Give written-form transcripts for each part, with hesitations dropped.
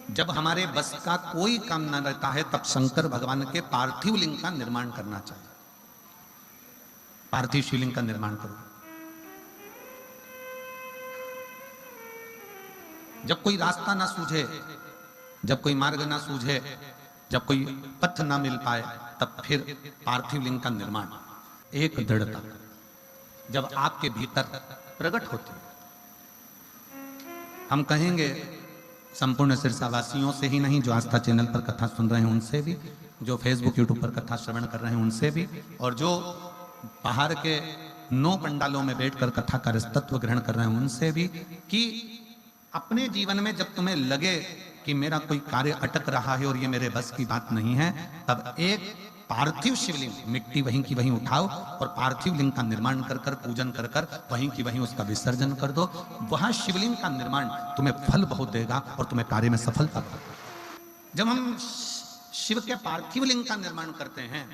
जब हमारे बस का कोई काम न रहता है तब शंकर भगवान के पार्थिव लिंग का निर्माण करना चाहिए। पार्थिव शिवलिंग का निर्माण करो। जब कोई रास्ता ना सूझे, जब कोई मार्ग ना सूझे, जब कोई पथ ना मिल पाए, तब फिर पार्थिव लिंग का निर्माण। एक दृढ़ता जब आपके भीतर प्रकट होती है, हम कहेंगे संपूर्ण सिरसावासियों से ही नहीं, जो आस्था चैनल पर कथा सुन रहे हैं उनसे भी, जो फेसबुक यूट्यूब पर कथा श्रवण कर रहे हैं उनसे भी, और जो बाहर के 9 पंडालों में बैठकर कथा का रसतत्व ग्रहण कर रहे हैं उनसे भी, कि अपने जीवन में जब तुम्हें लगे कि मेरा कोई कार्य अटक रहा है और ये मेरे बस की बात नहीं है, तब एक पार्थिव शिवलिंग, मिट्टी वहीं की वहीं उठाओ और पार्थिव लिंग का निर्माण कर कर, पूजन कर कर वहीं की वहीं उसका विसर्जन कर दो। वहां शिवलिंग का निर्माण तुम्हें फल बहुत देगा और तुम्हें कार्य में सफलता देगा। जब हम शिव के पार्थिव लिंग का निर्माण करते हैं,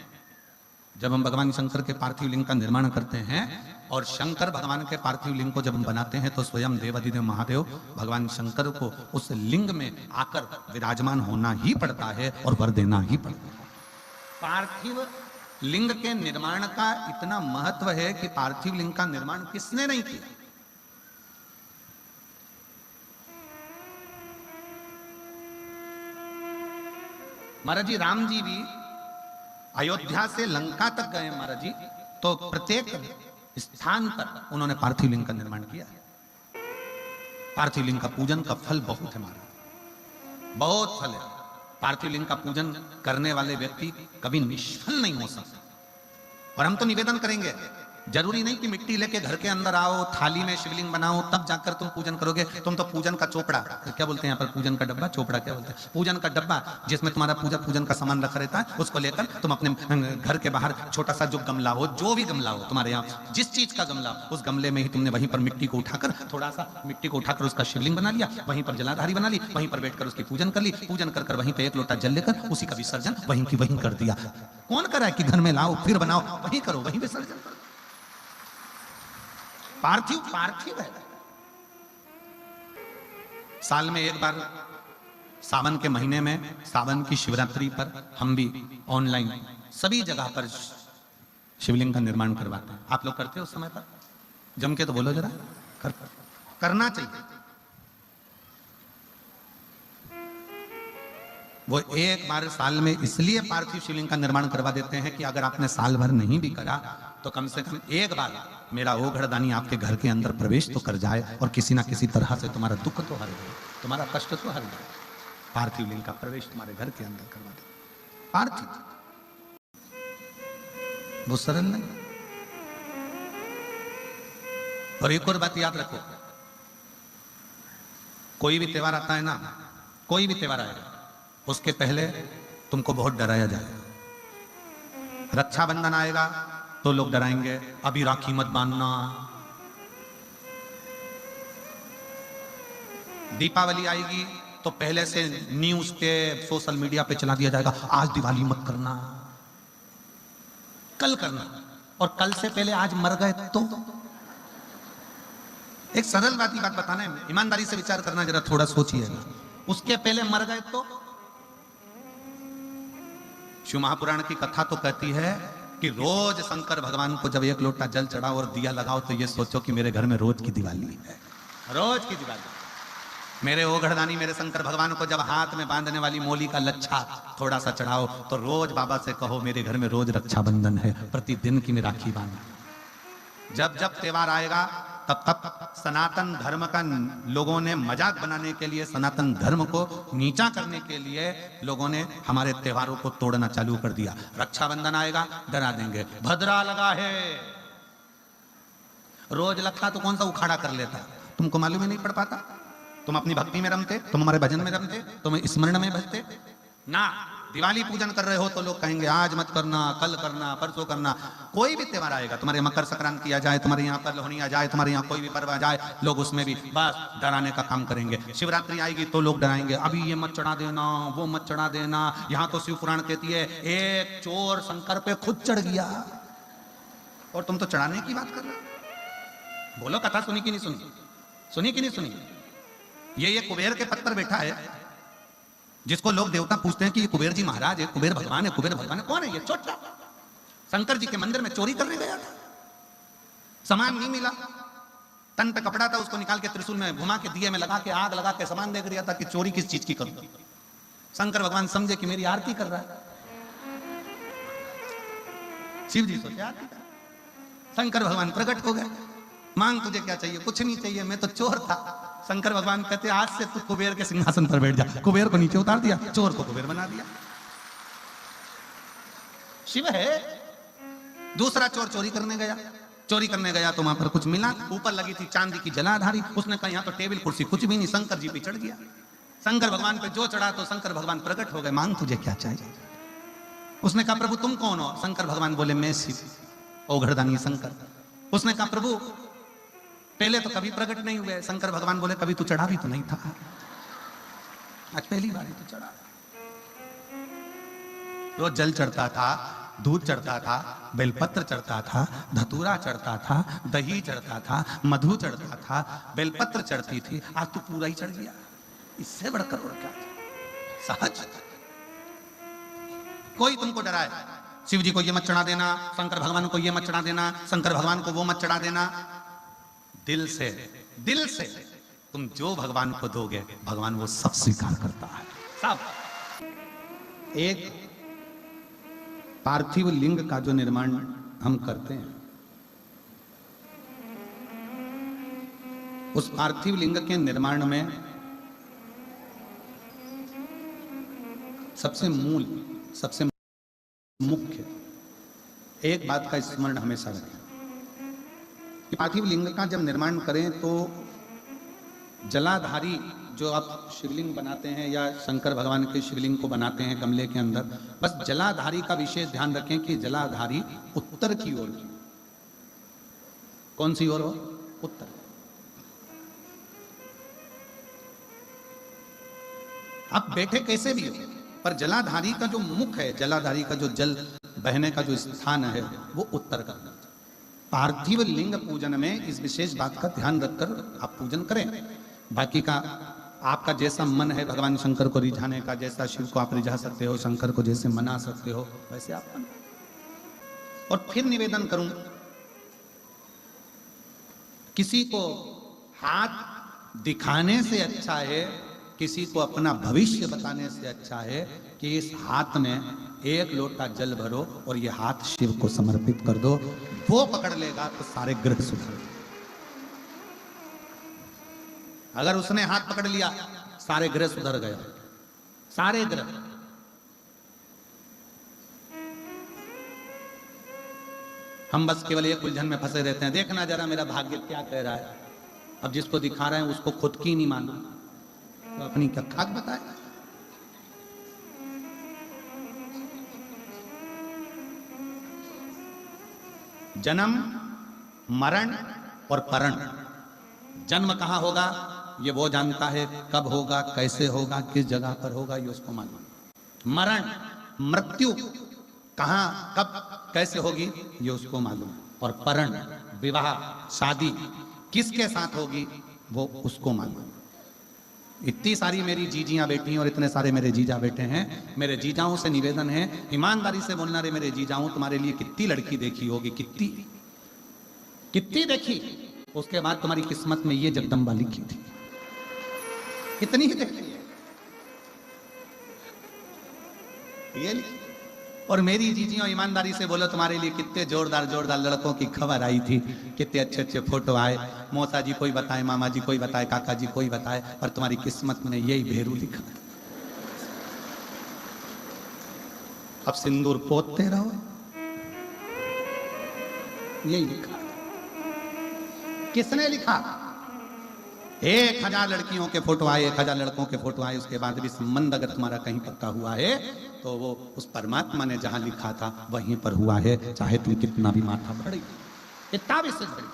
जब हम भगवान शंकर के पार्थिव लिंग का निर्माण करते हैं, और शंकर भगवान के पार्थिव लिंग को जब हम बनाते हैं, तो स्वयं देवाधिदेव महादेव भगवान शंकर को उस लिंग में आकर विराजमान होना ही पड़ता है और वर देना ही पड़ता है। पार्थिव लिंग के निर्माण का इतना महत्व है कि पार्थिव लिंग का निर्माण किसने नहीं किया। महाराज जी, राम जी भी अयोध्या से लंका तक गए महाराज जी, तो प्रत्येक स्थान पर उन्होंने पार्थिव लिंग का निर्माण किया। पार्थिव लिंग का पूजन का फल बहुत है महाराज, बहुत फल है। पार्थिव लिंग का पूजन करने वाले व्यक्ति कभी निष्फल नहीं हो सकता। और हम तो निवेदन करेंगे, जरूरी नहीं कि मिट्टी लेके घर के अंदर आओ, थाली में शिवलिंग बनाओ, तब जाकर तुम पूजन करोगे। तुम तो पूजन का चोपड़ा, क्या बोलते हैं यहाँ पर, पूजन का डब्बा, चोपड़ा क्या बोलते हैं, पूजन का डब्बा, जिसमें तुम्हारा पूजन का सामान रखा रहता है, उसको लेकर तुम अपने घर के बाहर छोटा सा जो गमला हो, जो भी गमला हो तुम्हारे यहाँ, जिस चीज का गमला, उस गमले में ही तुमने वहीं पर मिट्टी को उठाकर, थोड़ा सा मिट्टी को उठाकर उसका शिवलिंग बना लिया, वहीं पर जलाधारी बना ली, वहीं पर बैठकर उसकी पूजन कर ली, पूजन कर वहीं पर एक लोटा जल लेकर उसी का विसर्जन वहीं की वहीं कर दिया। कौन करा है कि घर में लाओ फिर बनाओ, वहीं करो, वहीं विसर्जन करो। पार्थिव पार्थिव है। साल में एक बार सावन के महीने में, सावन की शिवरात्रि पर हम भी ऑनलाइन सभी जगह पर शिवलिंग का निर्माण करवाते हैं। आप लोग करते हो उस समय पर? जम के तो बोलो जरा, करना चाहिए। वो एक बार साल में इसलिए पार्थिव शिवलिंग का निर्माण करवा देते हैं कि अगर आपने साल भर नहीं भी करा तो कम से कम एक बार मेरा वो घड़दानी आपके घर के अंदर प्रवेश तो कर जाए और किसी ना किसी तरह से तुम्हारा दुख तो हर जाए, तुम्हारा कष्ट तो हर जाए। पार्थिव लिंग का प्रवेश तुम्हारे घर के अंदर करवा दे। पार्थिव, वो सरल नहीं। और एक और बात याद रखो, कोई भी त्योहार आता है ना, कोई भी त्योहार आएगा, उसके पहले तुमको बहुत डराया जाए। रक्षाबंधन आएगा तो लोग डराएंगे, अभी राखी मत बांधना। दीपावली आएगी तो पहले से न्यूज पे, सोशल मीडिया पे चला दिया जाएगा, आज दिवाली मत करना, कल करना। और कल से पहले आज मर गए तो। एक सरल बात बताना है, ईमानदारी से विचार करना, जरा थोड़ा सोचिएगा। उसके पहले मर गए तो। शिव महापुराण की कथा तो कहती है कि रोज शंकर भगवान को जब एक लोटा जल चढ़ाओ और दिया लगाओ तो ये सोचो कि मेरे घर में रोज की दिवाली है, रोज की दिवाली। मेरे ओ घड़दानी, मेरे शंकर भगवान को जब हाथ में बांधने वाली मोली का लच्छा थोड़ा सा चढ़ाओ तो रोज बाबा से कहो मेरे घर में रोज रक्षाबंधन है, प्रतिदिन की मैं राखी बांध। जब जब त्योहार आएगा तब तब सनातन धर्म का लोगों ने मजाक बनाने के लिए, सनातन धर्म को नीचा करने के लिए लोगों ने हमारे त्योहारों को तोड़ना चालू कर दिया। रक्षाबंधन आएगा, डरा देंगे, भद्रा लगा है। रोज लगता तो कौन सा उखाड़ा कर लेता, तुमको मालूम ही नहीं पड़ पाता। तुम अपनी भक्ति में रमते, तुम हमारे भजन में रमते, तुम स्मरण में भजते ना। दिवाली पूजन कर रहे हो तो लोग कहेंगे आज मत करना, कल करना, परसों करना। कोई भी त्योहार आएगा, तुम्हारे मकर संक्रांति आ जाए, तुम्हारे यहाँ पर लोहनी आ जाए, तुम्हारे यहाँ कोई भी पर्व आ जाए, लोग उसमें भी बस डराने का काम करेंगे। शिवरात्रि आएगी तो लोग डराएंगे, अभी ये मत चढ़ा देना, वो मत चढ़ा देना। यहाँ तो शिव पुराण कहती है एक चोर शंकर पे खुद चढ़ गया और तुम तो चढ़ाने की बात कर रहे हो। बोलो कथा सुनी कि नहीं सुनी, सुनी कि नहीं सुनी? ये कुबेर के पत्थर बैठा है, जिसको लोग देवता पूछते हैं कि ये कुबेर जी महाराज है, कुबेर भगवान है, कुबेर भगवान है, कौन है ये? चोटा शंकर जी के मंदिर में चोरी करने गया था, सामान नहीं मिला, तन पे कपड़ा था, उसको निकाल के त्रिशूल में घुमा के दिए में लगा के आग लगा के सामान देख रहा था कि चोरी किस चीज की करूं। शंकर भगवान समझे कि मेरी आरती कर रहा है। शिव जी सोचे आरती कर। शंकर भगवान प्रकट हो गए, मांग तुझे क्या चाहिए? कुछ नहीं चाहिए, मैं तो चोर था। शंकर भगवान कहते आज से तू कुबेर के सिंहासन पर बैठ जा। कुबेर को नीचे उतार दिया, चोर को कुबेर बना दिया। शिव है। दूसरा चोर चोरी करने गया, चोरी करने गया तो वहां पर कुछ मिला, ऊपर लगी थी चांदी की जलाधारी। उसने कहा यहाँ तो टेबल कुर्सी कुछ भी नहीं, शंकर जी पे चढ़ गया। शंकर भगवान पे जो चढ़ा तो शंकर भगवान प्रकट हो गए, मांग तुझे क्या चाहिए? उसने कहा प्रभु तुम कौन हो? शंकर भगवान बोले मैं शिव, ओघड़दानी शंकर। उसने कहा प्रभु पहले तो कभी प्रकट नहीं हुए। शंकर भगवान बोले कभी तू चढ़ा भी तो नहीं था, आज पहली बार ही तू चढ़ा। रोज जल चढ़ता था, दूध चढ़ता था, बेलपत्र चढ़ता था, धतूरा चढ़ता था, दही चढ़ता था, मधु चढ़ता था, बेलपत्र चढ़ती थी, आज तू पूरा ही चढ़ गया। इससे बढ़कर और क्या? सहज। कोई तुमको डराए, शिव जी को ये मत चढ़ा देना, शंकर भगवान को ये मत चढ़ा देना, शंकर भगवान को वो मत चढ़ा देना। दिल से तुम जो भगवान को दोगे भगवान वो सब स्वीकार करता है, सब। एक पार्थिव लिंग का जो निर्माण हम करते हैं, उस पार्थिव लिंग के निर्माण में सबसे मूल, सबसे मुख्य एक बात का स्मरण हमेशा रखें। पार्थिव लिंग का जब निर्माण करें तो जलाधारी जो आप शिवलिंग बनाते हैं या शंकर भगवान के शिवलिंग को बनाते हैं गमले के अंदर, बस जलाधारी का विशेष ध्यान रखें कि जलाधारी उत्तर की ओर की। कौन सी ओर हो? उत्तर। आप बैठे कैसे भी हो, पर जलाधारी का जो मुख है, जलाधारी का जो जल बहने का जो स्थान है वो उत्तर का। पार्थिव लिंग पूजन में इस विशेष बात का ध्यान रखकर आप पूजन करें। बाकी का आपका जैसा मन है भगवान शंकर को रिझाने का, जैसा शिव को आप रिझा सकते हो, शंकर को जैसे मना सकते हो, वैसे आप बनो। और फिर निवेदन करूं, किसी को हाथ दिखाने से अच्छा है, किसी को अपना भविष्य बताने से अच्छा है कि इस हाथ में एक लोटा जल भरो और ये हाथ शिव को समर्पित कर दो। वो पकड़ लेगा तो सारे ग्रह सुधर। अगर उसने हाथ पकड़ लिया सारे ग्रह सुधर गए, सारे ग्रह। हम बस केवल एक उलझन में फंसे रहते हैं, देखना जरा मेरा भाग्य क्या कह रहा है। अब जिसको दिखा रहे हैं उसको खुद की नहीं मालूम तो अपनी क्या खाक बताए। जन्म, मरण और परण। जन्म कहां होगा ये वो जानता है, कब होगा, कैसे होगा, किस जगह पर होगा ये उसको मालूम। मरण, मृत्यु कहां, कब, कैसे होगी ये उसको मालूम। और परण, विवाह, शादी किसके साथ होगी वो उसको मालूम। इतनी सारी मेरी जीजियां बेटी और इतने सारे मेरे जीजा बेटे हैं, मेरे जीजाओं से निवेदन है ईमानदारी से बोलना रे मेरे जीजाओं, तुम्हारे लिए कितनी लड़की देखी होगी, कितनी कितनी देखी, उसके बाद तुम्हारी किस्मत में ये जगदम्बा लिखी थी, कितनी ही देखी है ये लिखी। और मेरी जीजियों ईमानदारी से बोलो तुम्हारे लिए कितने जोरदार जोरदार लड़कों की खबर आई थी, कितने अच्छे अच्छे फोटो आए, मौसा जी कोई बताए, मामा जी कोई बताए, काका जी कोई बताए, और तुम्हारी किस्मत में यही भेरू लिखा। अब सिंदूर पोतते रहो, यही लिखा। किसने लिखा? 1000 लड़कियों के फोटो आए, 1000 लड़कों के फोटो आए, उसके बाद भी संबंध अगर तुम्हारा कहीं पक्का हुआ है तो वो उस परमात्मा ने जहां लिखा था वहीं पर हुआ है, चाहे तुम कितना भी माथा बड़ी, कितना भी सिद्ध बड़ी।